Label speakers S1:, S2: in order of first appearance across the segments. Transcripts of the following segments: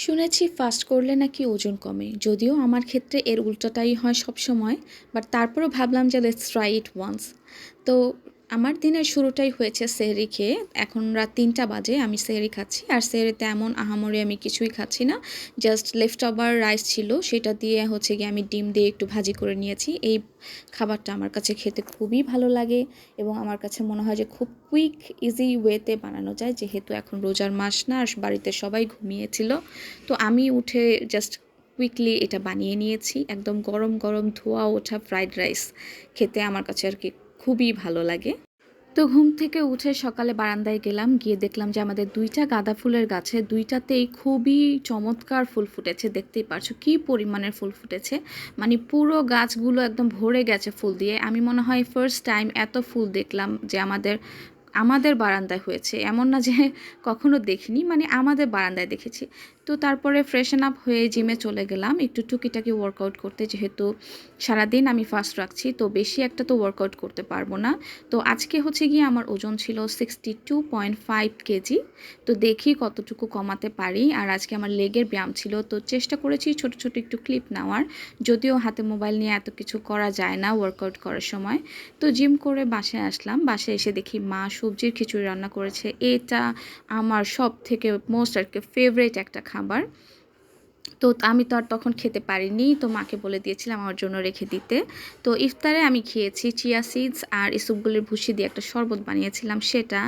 S1: শুনেছি ফাস্ট করলে নাকি ওজন কমে, যদিও আমার ক্ষেত্রে এর উল্টোটাই হয় সবসময়। বাট তারপরেও ভাবলাম যে লেটস ট্রাই ইট ওয়ান্স। তো আমার দিনের শুরুটাই হয়েছে সেহরি খেয়ে। এখন রাত ৩টা বাজে, আমি সেহরি খাচ্ছি। আর সেহরিতে এমন আহামরি আমি কিছুই খাচ্ছি না, জাস্ট লেফট ওভার রাইস ছিল, সেটা দিয়ে হচ্ছে গিয়ে আমি ডিম দিয়ে একটু ভাজি করে নিয়েছি। এই খাবারটা আমার কাছে খেতে খুবই ভালো লাগে এবং আমার কাছে মনে হয় যে খুব কুইক ইজি ওয়েতে বানানো যায়, যেহেতু এখন রোজার মাস না, আর বাড়িতে সবাই ঘুমিয়েছিল। তো আমি উঠে জাস্ট কুইকলি এটা বানিয়ে নিয়েছি। একদম গরম গরম ধোয়া ওঠা ফ্রাইড রাইস খেতে আমার কাছে আর কি খুবই ভালো লাগে। তো ঘুম থেকে উঠে সকালে বারান্দায় গেলাম, গিয়ে দেখলাম যে আমাদের 2টা গাঁদা ফুলের গাছে 2টাতেই খুবই চমৎকার ফুল ফুটেছে। দেখতেই পারছো কি পরিমাণের ফুল ফুটেছে, মানে পুরো গাছগুলো একদম ভরে গেছে ফুল দিয়ে। আমি মনে হয় ফার্স্ট টাইম এত ফুল দেখলাম যে আমাদের আমাদের বারান্দায় হয়েছে, এমন না যে কখনো দেখিনি, মানে আমাদের বারান্দায় দেখেছি। তো তারপরে ফ্রেশন আপ হয়ে জিমে চলে গেলাম একটু টুকিটাকি ওয়ার্কআউট করতে, যেহেতু সারাদিন আমি ফাস্ট রাখছি, তো বেশি একটা তো ওয়ার্কআউট করতে পারবো না। তো আজকে হচ্ছে গিয়ে আমার ওজন ছিল 62.5 কেজি। তো দেখি কতটুকু কমাতে পারি। আর আজকে আমার লেগের ব্যায়াম ছিল, তো চেষ্টা করেছি ছোট ছোট একটু ক্লিপ নেওয়ার, যদিও হাতে মোবাইল নিয়ে এত কিছু করা যায় না ওয়ার্কআউট করার সময়। তো জিম করে বাসায় আসলাম, বাসায় এসে দেখি মা সবজির খিচুড়ি রান্না করেছে। এটা আমার সব থেকে মোস্ট আর কি ফেভারিট একটা খাবার। তো আমি তো আর তখন খেতে পারিনি, তো মাকে বলে দিয়েছিলাম আমার জন্য রেখে দিতে। তো ইফতারে আমি খেয়েছি চিয়া সিডস আর ইসবগুলের ভুসি দিয়ে একটা শরবত বানিয়েছিলাম সেটা।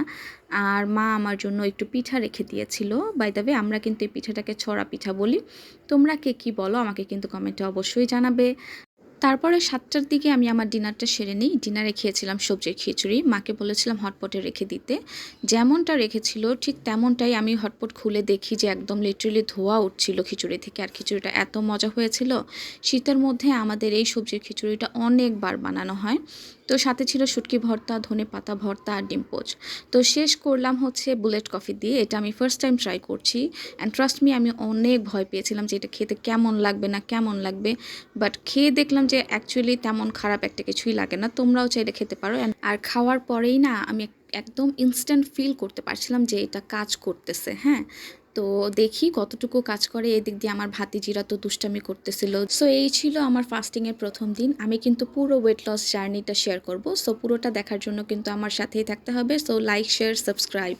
S1: আর মা আমার জন্য একটু পিঠা রেখে দিয়েছিল। বাই দ্য ওয়ে, আমরা কিন্তু এই পিঠাটাকে ছড়া পিঠা বলি। তোমরা কে কী বলো আমাকে কিন্তু কমেন্টে অবশ্যই জানাবে। তারপরে 7টার দিকে আমি আমার ডিনারটা সেরে নিই। ডিনারে খেয়েছিলাম সবজির খিচুড়ি, মাকে বলেছিলাম হটপটে রেখে দিতে। যেমনটা রেখেছিল ঠিক তেমনটাই আমি হটপট খুলে দেখি যে একদম লিটারেলি ধোয়া উঠছিল খিচুড়ি থেকে। আর খিচুড়িটা এত মজা হয়েছিল। শীতের মধ্যে আমাদের এই সবজির খিচুড়িটা অনেকবার বানানো হয়। তো সাথে ছিল শুটকি ভর্তা, ধনেপাতা ভর্তা আর ডিম পোচ। তো শেষ করলাম হচ্ছে বুলেট কফি দিয়ে। এটা আমি ফার্স্ট টাইম ট্রাই করছি, অ্যান্ড ট্রাস্ট মি, আমি অনেক ভয় পেয়েছিলাম যে এটা খেতে কেমন লাগবে না কেমন লাগবে। বাট খেয়ে দেখলাম যে অ্যাকচুয়ালি তেমন খারাপ একটা কিছুই লাগে না। তোমরাও চাইলে খেতে পারো। আর খাওয়ার পরেই না আমি একদম ইনস্ট্যান্ট ফিল করতে পারছিলাম যে এটা কাজ করতেছে। হ্যাঁ, তো দেখি কতটুকু কাজ করে। এদিক দিয়ে আমার ভাতিজিরা তো দুষ্টামি করতেছিল। সো এই ছিল আমার ফাস্টিংয়ের প্রথম দিন। আমি কিন্তু পুরো ওয়েট লস জার্নিটা শেয়ার করব, সো পুরোটা দেখার জন্য কিন্তু আমার সাথেই থাকতে হবে। So like, share, subscribe.